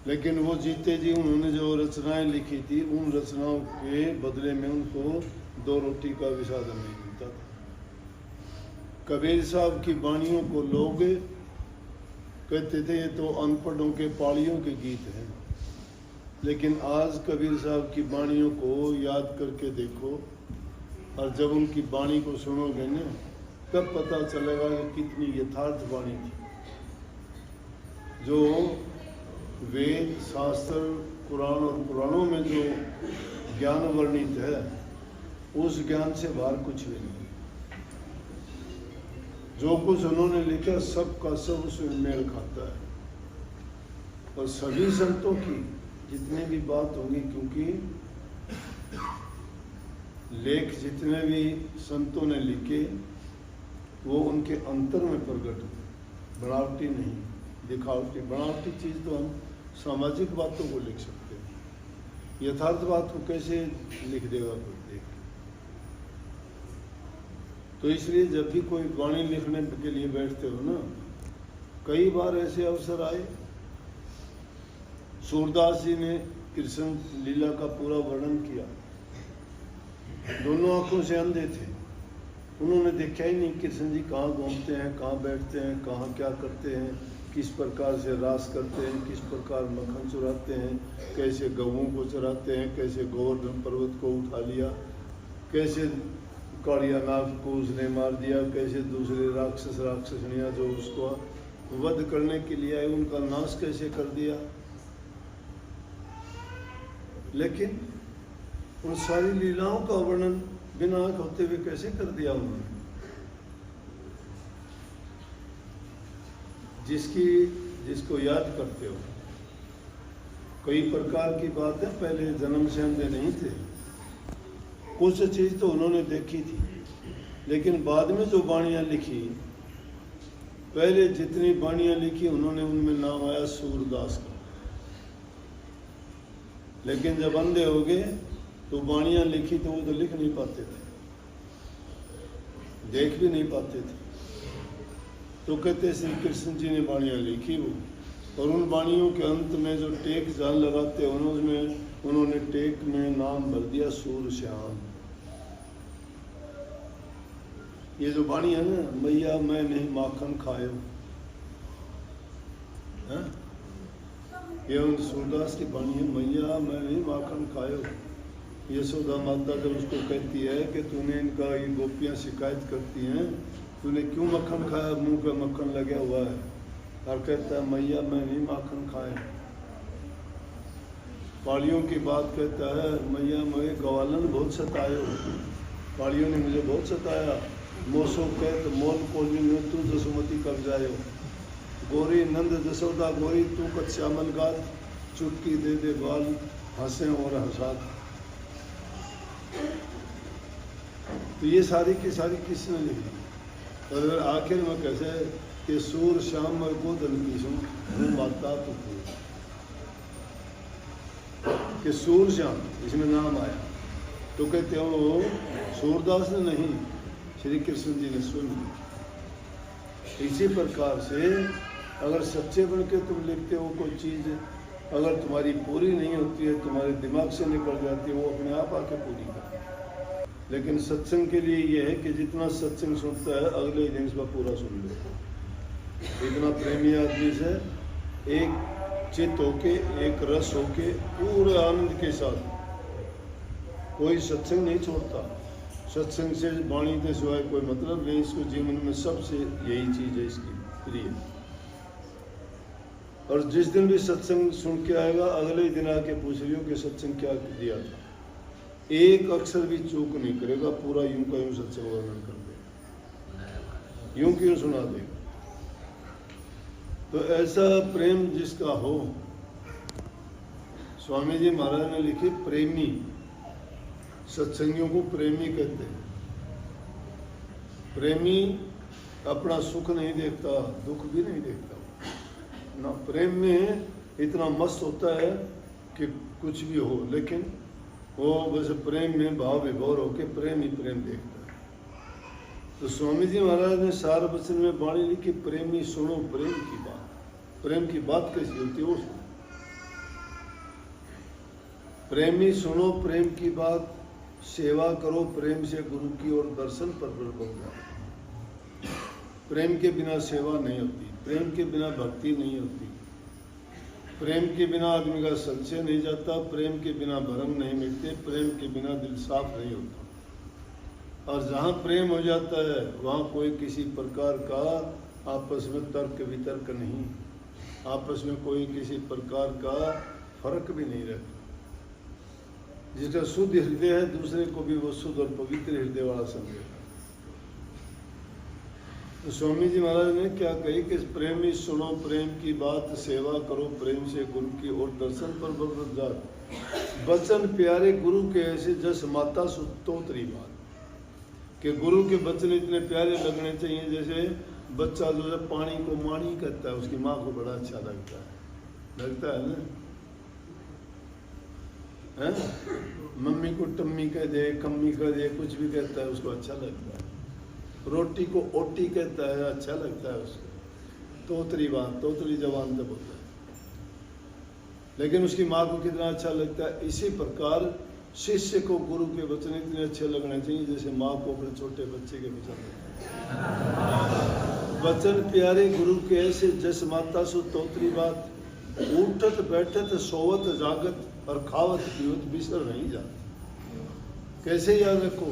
लेकिन वो जीते जी उन्होंने जो रचनाएं लिखी थी, उन रचनाओं के बदले में उनको 2 रोटी का भी साधन नहीं मिलता था। कबीर साहब की वाणियों को लोग कहते थे ये तो अनपढ़ों के पालियों के गीत हैं, लेकिन आज कबीर साहब की वाणियों को याद करके देखो, और जब उनकी वाणी को सुनोगे ना, तब पता चलेगा कि कितनी यथार्थ वाणी थी। जो वेद शास्त्र कुरान और पुराणों में जो ज्ञान वर्णित है, उस ज्ञान से बाहर कुछ भी नहीं। जो कुछ उन्होंने लिखा सब का सब उसमें मेल खाता है। और सभी संतों की जितने भी बात होगी, क्योंकि लेख जितने भी संतों ने लिखे वो उनके अंतर में प्रकट हुए, बनावटी नहीं, दिखावटी। बनावटी चीज़ तो हम सामाजिक बातों को लिख सकते हैं, यथार्थ बात को कैसे लिख देगा कोई देख। तो इसलिए जब भी कोई वाणी लिखने के लिए बैठते हो ना, कई बार ऐसे अवसर आए। सूरदास जी ने कृष्ण लीला का पूरा वर्णन किया। दोनों आंखों से अंधे थे, उन्होंने देखा ही नहीं कृष्ण जी कहाँ घूमते हैं, कहाँ बैठते हैं, कहाँ क्या करते हैं, किस प्रकार से रास करते हैं, किस प्रकार मक्खन चुराते हैं, कैसे गऊओं को चराते हैं, कैसे गोवर्धन पर्वत को उठा लिया, कैसे कालिया नाग को उसने मार दिया, कैसे दूसरे राक्षसनियाँ जो उसको वध करने के लिए आए उनका नाश कैसे कर दिया। लेकिन उन सारी लीलाओं का वर्णन बिना आंख होते हुए कैसे कर दिया उन्होंने। जिसको याद करते हो, कई प्रकार की बातें पहले जन्म से अंधे नहीं थे। कुछ चीज तो उन्होंने देखी थी, लेकिन बाद में जो वाणियां लिखी, पहले जितनी वाणियां लिखी उन्होंने उनमें नाम आया सूरदास का। लेकिन जब अंधे हो गए तो वाणियां लिखी तो वो तो लिख नहीं पाते थे, देख भी नहीं पाते थे। तो कहते श्री कृष्ण जी ने वाणियां लिखी वो, और उन वाणियों के अंत में जो टेक जान लगाते हैं उसमें उन्होंने टेक में नाम भर दिया सूरश्याम। ये जो वाणी है ना, मैया मैं नहीं माखन खायो, ये उन सूरदास की वाणी है, मैया मैं नहीं माखन खायो। यशोदा माता जब उसको कहती है कि तूने इनका, ये गोपियाँ शिकायत करती हैं, तूने क्यों मक्खन खाया, मुंह पे मक्खन लगा हुआ है, और कहता है मैया मैं नहीं माखन खाया। पालियों की बात कहता है, मैया मैं ग्वालन बहुत सतायो, पालियों ने मुझे बहुत सताया। मोसो कहत मोल कोली में तू जसुमती कब जायो, गोरी नंद जसोदा गोरी तू कच्चामल गात, चुटकी दे दे बाल हंसे और हंसात। तो ये सारी की सारी किसने लिखी। और आखिर में कैसे कि सूर श्याम को धन की माता तो कि सूर श्याम इसमें नाम आया, तो कहते हो सूरदास ने नहीं, श्री कृष्ण जी ने सुन। इसी प्रकार से अगर सच्चे बन के तुम लिखते हो कोई चीज़, अगर तुम्हारी पूरी नहीं होती है, तुम्हारे दिमाग से निकल जाती है, वो अपने आप आके पूरी कर। लेकिन सत्संग के लिए ये है कि जितना सत्संग सुनता है अगले दिन इसका पूरा सुन लो। इतना प्रेमी आदमी से एक चित्त होके, एक रस होके, पूरे आनंद के साथ कोई सत्संग नहीं छोड़ता। सत्संग से वाणी के सिवाय कोई मतलब नहीं, इसको जीवन में सबसे यही चीज़ है इसकी प्रिय। और जिस दिन भी सत्संग सुन के आएगा, अगले दिन आके पूछ लियो कि सत्संग क्या दिया था, एक अक्षर भी चूक नहीं करेगा, पूरा यूं का यूं सत्संग वर्णन कर देगा, यूं क्यों सुना देगा। तो ऐसा प्रेम जिसका हो, स्वामी जी महाराज ने लिखी प्रेमी, सत्संगियों को प्रेमी कहते हैं। प्रेमी अपना सुख नहीं देखता, दुख भी नहीं देखता ना। प्रेम में इतना मस्त होता है कि कुछ भी हो, लेकिन वो बस प्रेम में भाव विभोर होकर प्रेम ही प्रेम देखता है। तो स्वामी जी महाराज ने सार वचन में वाणी लिखी, प्रेमी सुनो प्रेम की बात। प्रेम की बात कैसी होती है उसको, प्रेमी सुनो प्रेम की बात, सेवा करो प्रेम से गुरु की और दर्शन पर बन जाओ। प्रेम के बिना सेवा नहीं होती, प्रेम के बिना भक्ति नहीं होती, प्रेम के बिना आदमी का संशय नहीं जाता, प्रेम के बिना भरम नहीं मिटते, प्रेम के बिना दिल साफ नहीं होता। और जहाँ प्रेम हो जाता है वहाँ कोई किसी प्रकार का आपस में तर्क वितर्क नहीं, आपस में कोई किसी प्रकार का फर्क भी नहीं रहता। जिसका शुद्ध हृदय है दूसरे को भी वो शुद्ध और पवित्र हृदय वाला समझेगा। तो स्वामी जी महाराज ने क्या कही कि प्रेमी सुनो प्रेम की बात, सेवा करो प्रेम से गुरु की और दर्शन पर बरकत जात। वचन प्यारे गुरु के ऐसे जस माता सुतोतरी बात, कि गुरु के वचन इतने प्यारे लगने चाहिए जैसे बच्चा जो है पानी को मानी कहता है, उसकी माँ को बड़ा अच्छा लगता है ना। है? मम्मी को टम्मी कह दे, कम्मी कह दे, कुछ भी कहता है उसको अच्छा लगता है। रोटी को ओटी कहता है, अच्छा लगता है उसको। तोतरी बात, तोतरी जवान तब होता है, लेकिन उसकी माँ को कितना अच्छा लगता है। इसी प्रकार शिष्य को गुरु के वचन इतने अच्छे लगने चाहिए जैसे माँ को अपने छोटे बच्चे के वचन लगते हैं। वचन प्यारे गुरु के ऐसे जस माता सु तोतरी बात, उठत बैठत सोवत जागत और खावत पीवत बिसर नहीं जात। कैसे याद रखो,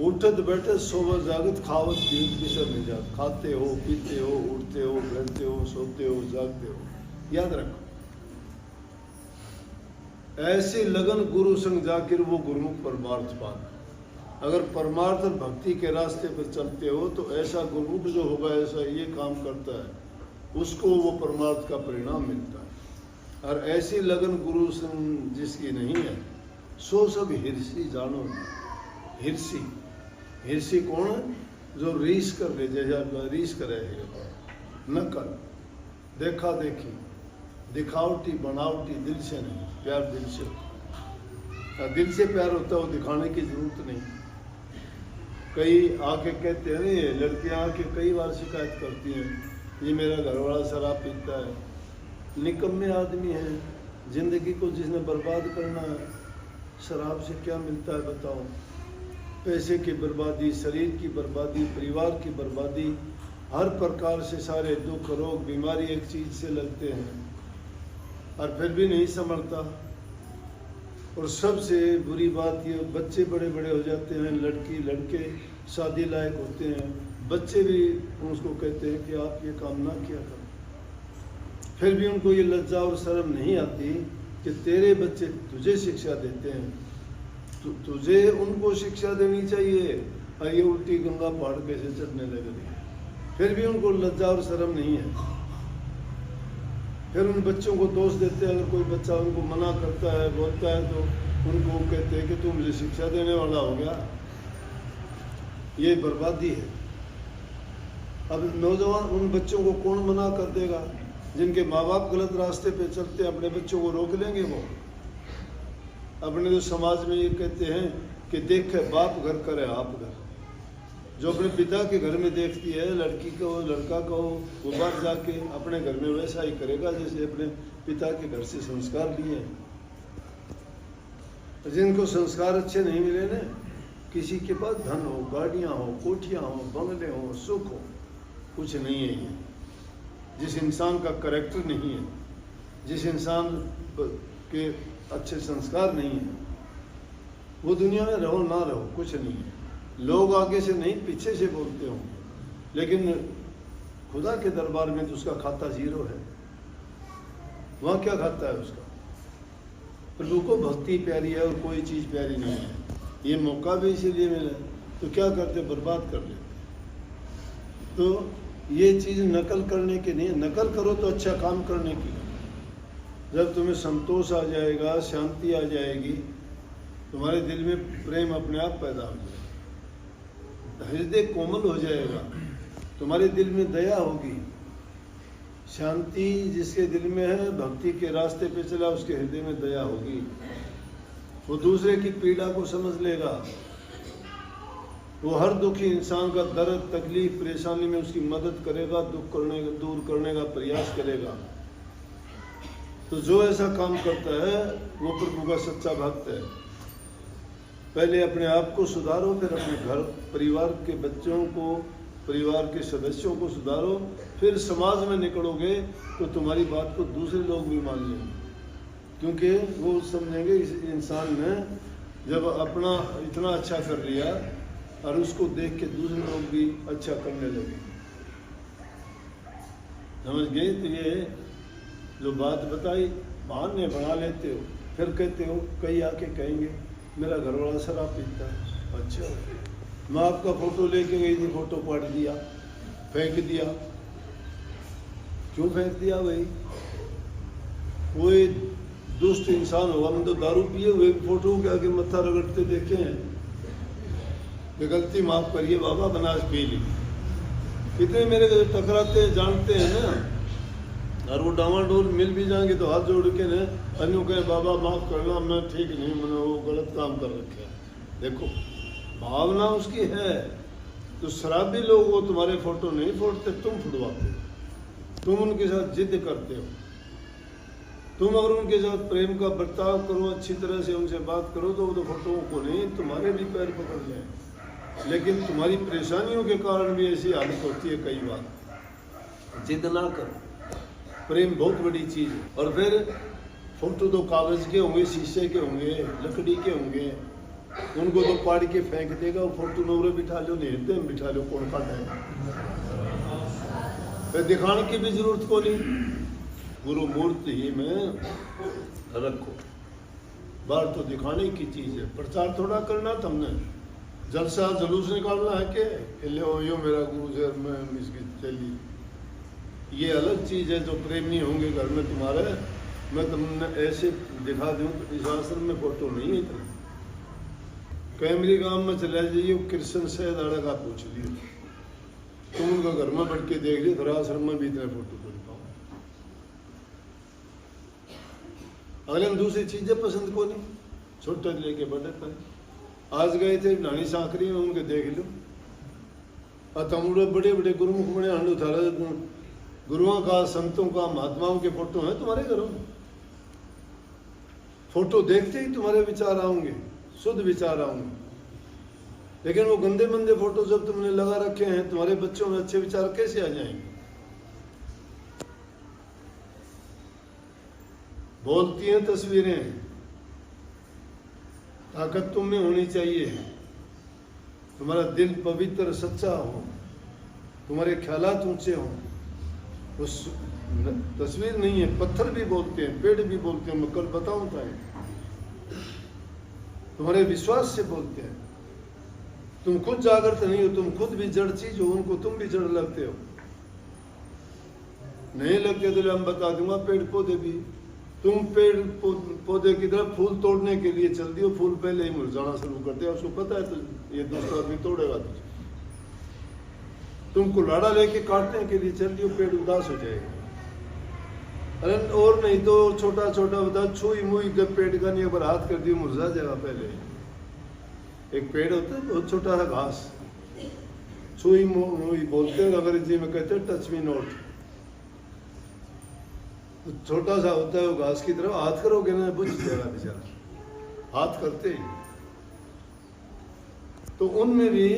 उठत बैठत सोवत जागत खावत पीवत बिसर नहीं जात। खाते हो, पीते हो, उठते हो, बैठते हो, सोते हो, जागते हो, याद रखो। ऐसी लगन गुरु संग जाकर वो गुरुमुख परमार्थ पाना। अगर परमार्थ और भक्ति के रास्ते पर चलते हो तो ऐसा गुरुमुख जो होगा, ऐसा ये काम करता है, उसको वो परमार्थ का परिणाम मिलता है। और ऐसी लगन गुरु संग जिसकी नहीं है सो सब हिरसी जानो। हिरसी, हिरसी कौन है? जो रीस कर ले, जैसे रीस करे, नकल, देखा देखी, दिखावटी बनावटी, दिल से नहीं। प्यार दिल से होता, दिल से प्यार होता है, वो दिखाने की जरूरत नहीं। कई आके कहते हैं, ये लड़कियां आके कई बार शिकायत करती हैं, ये मेरा घरवाला शराब पीता है। निकम्मे आदमी है, जिंदगी को जिसने बर्बाद करना है, शराब से क्या मिलता है बताओ? पैसे की बर्बादी, शरीर की बर्बादी, परिवार की बर्बादी, हर प्रकार से सारे दुख रोग बीमारी एक चीज से लगते हैं और फिर भी नहीं संभलता। और सबसे बुरी बात ये, बच्चे बड़े बड़े हो जाते हैं, लड़की लड़के शादी लायक होते हैं, बच्चे भी उसको कहते हैं कि आप ये काम ना किया करो। फिर भी उनको ये लज्जा और शर्म नहीं आती कि तेरे बच्चे तुझे शिक्षा देते हैं, तुझे उनको शिक्षा देनी चाहिए, और ये उल्टी गंगा पहाड़ कैसे चढ़ने लग रही है। फिर भी उनको लज्जा और शर्म नहीं है। फिर उन बच्चों को दोष देते हैं। अगर कोई बच्चा उनको मना करता है, बोलता है, तो उनको कहते हैं कि तू मुझे शिक्षा देने वाला हो गया। ये बर्बादी है। अब नौजवान, उन बच्चों को कौन मना कर देगा? जिनके माँ बाप गलत रास्ते पे चलते हैं, अपने बच्चों को रोक लेंगे वो? अपने जो समाज में ये कहते हैं कि देख बाप घर करे आप घर। जो अपने पिता के घर में देखती है, लड़की को लड़का को, वो बाहर जाके अपने घर में वैसा ही करेगा जैसे अपने पिता के घर से संस्कार लिए। जिनको संस्कार अच्छे नहीं मिले ना, किसी के पास धन हो, गाड़ियां हो, कोठियां हो, बंगले हो, सुख हो, कुछ नहीं है ये। जिस इंसान का कैरेक्टर नहीं है, जिस इंसान के अच्छे संस्कार नहीं है, वो दुनिया में रहो ना रहो कुछ नहीं है। लोग आगे से नहीं पीछे से बोलते होंगे, लेकिन खुदा के दरबार में तो उसका खाता जीरो है। वहाँ क्या खाता है उसका? प्रभु को भक्ति प्यारी है और कोई चीज़ प्यारी नहीं है। ये मौका भी इसीलिए मिला, तो क्या करते, बर्बाद कर लेते। तो ये चीज़ नकल करने की नहीं है। नकल करो तो अच्छा काम करने की। जब तुम्हें संतोष आ जाएगा, शांति आ जाएगी, तुम्हारे दिल में प्रेम अपने आप पैदा हो जाएगा, हृदय कोमल हो जाएगा, तुम्हारे दिल में दया होगी। शांति जिसके दिल में है, भक्ति के रास्ते पे चला, उसके हृदय में दया होगी। वो दूसरे की पीड़ा को समझ लेगा। वो हर दुखी इंसान का दर्द, तकलीफ, परेशानी में उसकी मदद करेगा, दुख दूर करने का प्रयास करेगा। तो जो ऐसा काम करता है वो प्रभु का सच्चा भक्त है। पहले अपने आप को सुधारो, फिर अपने घर परिवार के बच्चों को, परिवार के सदस्यों को सुधारो, फिर समाज में निकलोगे तो तुम्हारी बात को दूसरे लोग भी मान लेंगे, क्योंकि वो समझेंगे इस इंसान ने जब अपना इतना अच्छा कर लिया और उसको देख के दूसरे लोग भी अच्छा करने लगे। समझ गए? तो ये जो बात बताई बहाने बना लेते हो, फिर कहते हो, कई आके कहेंगे मेरा घरवाला शराब पीता है। अच्छा, मैं आपका फोटो लेके गई थी, फोटो पाट दिया, फेंक दिया। क्यों फेंक दिया भाई? कोई दुष्ट इंसान होगा, मैं तो दारू पिए हुए फोटो के आगे मत्था रगड़ते देखे हैं। ये गलती माफ करिए बाबा, बनास पी ली। कितने मेरे टकराते हैं, जानते हैं ना, और वो डामाडोल मिल भी जाएंगे तो हाथ जोड़ के ना अन्यों कहे बाबा माफ करना, मैं ठीक नहीं, मैंने वो गलत काम कर रखे है। देखो भावना उसकी है। तो शराबी लोग वो तुम्हारे फोटो नहीं फोड़ते, तुम फुटवाते हो, तुम उनके साथ जिद करते हो। तुम अगर उनके साथ प्रेम का बर्ताव करो, अच्छी तरह से उनसे बात करो, तो वो तो फोटोओं को नहीं तुम्हारे भी पैर पकड़ लें। लेकिन तुम्हारी परेशानियों के कारण भी ऐसी हालत होती है कई बार। जिद ना करो, प्रेम बहुत बड़ी चीज़ है। और फिर फोटो तो कागज़ के होंगे, शीशे के होंगे, लकड़ी के होंगे, उनको तो पाड़ के फेंक देगा। वो फोटो नौरे बिठा लो, नेहते में बिठा लो, कौन काट है? फिर दिखाने की भी जरूरत को नहीं, गुरु मूर्ति ही में रखो। बाहर तो दिखाने की चीज़ है, प्रचार थोड़ा करना तुमने, जलसा जुलूस निकालना है के ले यो मेरा गुरु जी, मैं इसकी चली। ये अलग चीज़ है। जो प्रेमी होंगे घर में तुम्हारे, मैं तुमने ऐसे दिखा दूँ तो इस आश्रम में फोटो नहीं है। इतना कैमरी गांव में चले जाइए, कृष्ण से दाड़ा का पूछ लियो, तुम उनका घर में बैठ के देख लियो, घर आश्रम में भी इतने फोटो कर पाओ। अगले में दूसरी चीजें पसंद को नहीं, छोटे लेके बड़े पर। आज गए थे नानी सांकरी में, उनके देख लो, और तमुड़े बड़े बड़े गुरुमुख बने हंडू थारा गुरुओं का, संतों का, महात्माओं के फोटो हैं तुम्हारे घरों में। फोटो देखते ही तुम्हारे विचार आएंगे, शुद्ध विचार आएंगे। लेकिन वो गंदे मंदे फोटो जब तुमने लगा रखे हैं, तुम्हारे बच्चों में अच्छे विचार कैसे आ जाएंगे? बोलती हैं तस्वीरें, ताकत तुम में होनी चाहिए। तुम्हारा दिल पवित्र सच्चा हो, तुम्हारे ख्यालात ऊंचे हों। उस तस्वीर नहीं है, पत्थर भी बोलते हैं, पेड़ भी बोलते हैं। मैं कल बताऊं था, तुम्हारे विश्वास से बोलते हैं। तुम खुद जागृत नहीं हो, तुम खुद भी जड़ चीज हो, उनको तुम भी जड़ लगते हो। नहीं लगते तो हम बता दूंगा, पेड़ पौधे भी। तुम पेड़ पौधे की तरफ फूल तोड़ने के लिए चल दियो, फूल पहले ही मुरझाना शुरू कर दिया, उसको पता है तो ये दूसरा आदमी तोड़ेगा तुझे। तुम कुल्हाड़ा लेके काटने के लिए चल दियो, पेड़ उदास हो जाएगा। अरे और नहीं तो छोटा छोटा बता, छुई मुई जब पेड़ का नहीं पर हाथ कर दियो, मुरझा जाएगा। पहले एक पेड़ होता है बहुत छोटा सा घास, छुई मुई बोलते हैं अंग्रेजी में, कहते हैं टच मी नॉट। छोटा सा होता है वो घास की तरफ हाथ करोगे ना, बुझ जाएगा बेचारा, हाथ करते ही। तो उनमें भी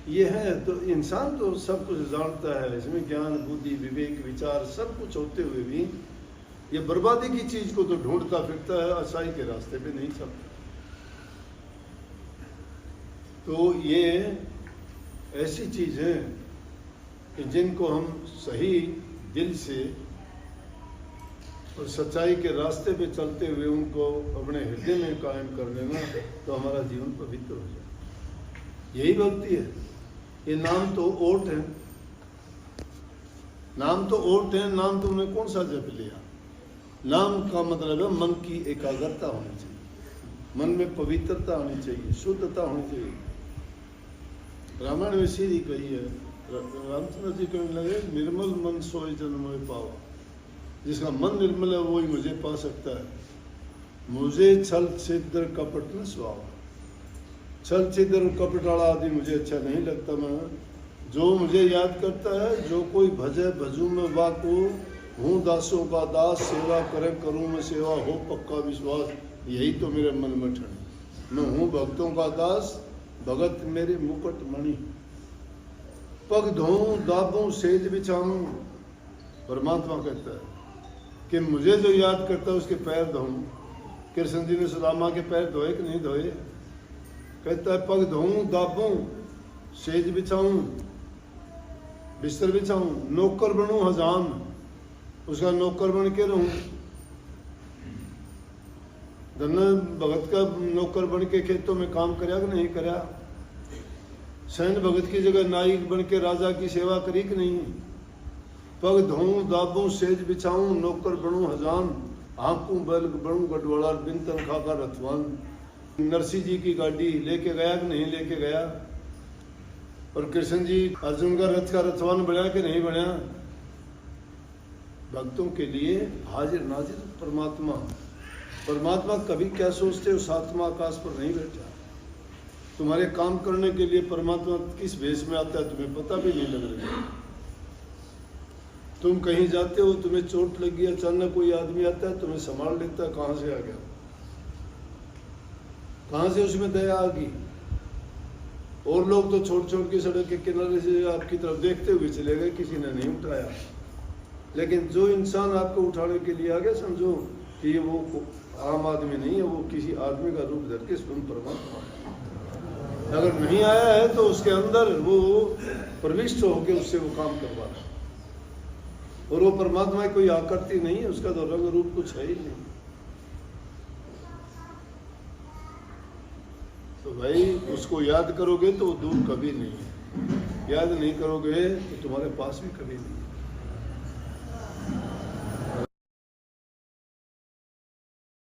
ये है। तो इंसान तो सब कुछ जानता है, इसमें ज्ञान, बुद्धि, विवेक, विचार सब कुछ होते हुए भी ये बर्बादी की चीज को तो ढूंढता फिरता है, अच्छाई के रास्ते पे नहीं चलता। तो ये ऐसी चीज है कि जिनको हम सही दिल से और सच्चाई के रास्ते पे चलते हुए उनको अपने हृदय में कायम कर लेना, तो हमारा जीवन पवित्र हो जाए। यही भक्ति है। ये नाम तो ओट है, नाम तो ओट है। नाम तुमने कौन सा जप लिया? नाम का मतलब है मन की एकाग्रता होनी चाहिए, मन में पवित्रता होनी चाहिए, शुद्धता होनी चाहिए। रामायण में सीधी कही है, रामचंद्र जी कहने लगे, निर्मल मन सोई जन मोहि पावा। जिसका मन निर्मल है वो ही मुझे पा सकता है। मुझे छल छिद्र कपट न स्वभाव, छल छिद्र और कपट वाला आदमी मुझे अच्छा नहीं लगता। मैं जो मुझे याद करता है, जो कोई भजे भजू में वाको हूँ दासों का दास, सेवा करे करूँ मैं सेवा, हो पक्का विश्वास, यही तो मेरे मन में ठन। मैं हूँ भक्तों का दास, भगत मेरे मुकुट मणि। पग धोऊं दाबूं सेज बिछाऊं, परमात्मा कहता है कि मुझे जो याद करता है उसके पैर धोऊं। कृष्ण जी ने सुदामा के पैर धोए कि नहीं धोए? कहता है पग धोऊं दाबूं सेज बिछाऊं, बिस्तर बिछाऊं, नौकर बनूं हजाम, उसका नौकर बन के रहूं। धन्ना भगत का नौकर बन के खेतों में काम करया कि नहीं करया? सैन्य भगत की जगह नायक बन के राजा की सेवा करी कि नहीं? पग धोऊं दाबूं सेज बिछाऊं, नौकर बनूं हजाम, आंकूं बैल बनूं गढ़वाला, बिन तनखा का रथवान। नरसिंह जी की गाड़ी लेके गया कि नहीं लेके गया? और कृष्ण जी अर्जुन का रथ का रथवान बना कि नहीं बना? भक्तों के लिए हाजिर नाजिर परमात्मा। परमात्मा कभी क्या सोचते हो? सातवां आकाश पर नहीं बैठा। तुम्हारे काम करने के लिए परमात्मा किस भेष में आता है तुम्हें पता भी नहीं लग रहा। तुम कहीं जाते हो, तुम्हें चोट लगी, अचानक कोई आदमी आता है तुम्हें संभाल लेता है, कहां से आ गया? कहां से उसमें दया आ गई? और लोग तो छोड़ छोड़ के सड़क के किनारे से आपकी तरफ देखते हुए चले गए, किसी ने नहीं उठाया। लेकिन जो इंसान आपको उठाने के लिए आ गया, समझो कि ये वो आम आदमी नहीं है, वो किसी आदमी का रूप धर के स्वयं परमात्मा है। अगर नहीं आया है तो उसके अंदर वो प्रविष्ट होकर उससे वो काम करवा रहा है। और वो परमात्मा कोई आकृति नहीं है, उसका तो रंग रूप कुछ है ही नहीं। तो भाई उसको याद करोगे तो वो दूर कभी नहीं है, याद नहीं करोगे तो तुम्हारे पास भी कभी नहीं है।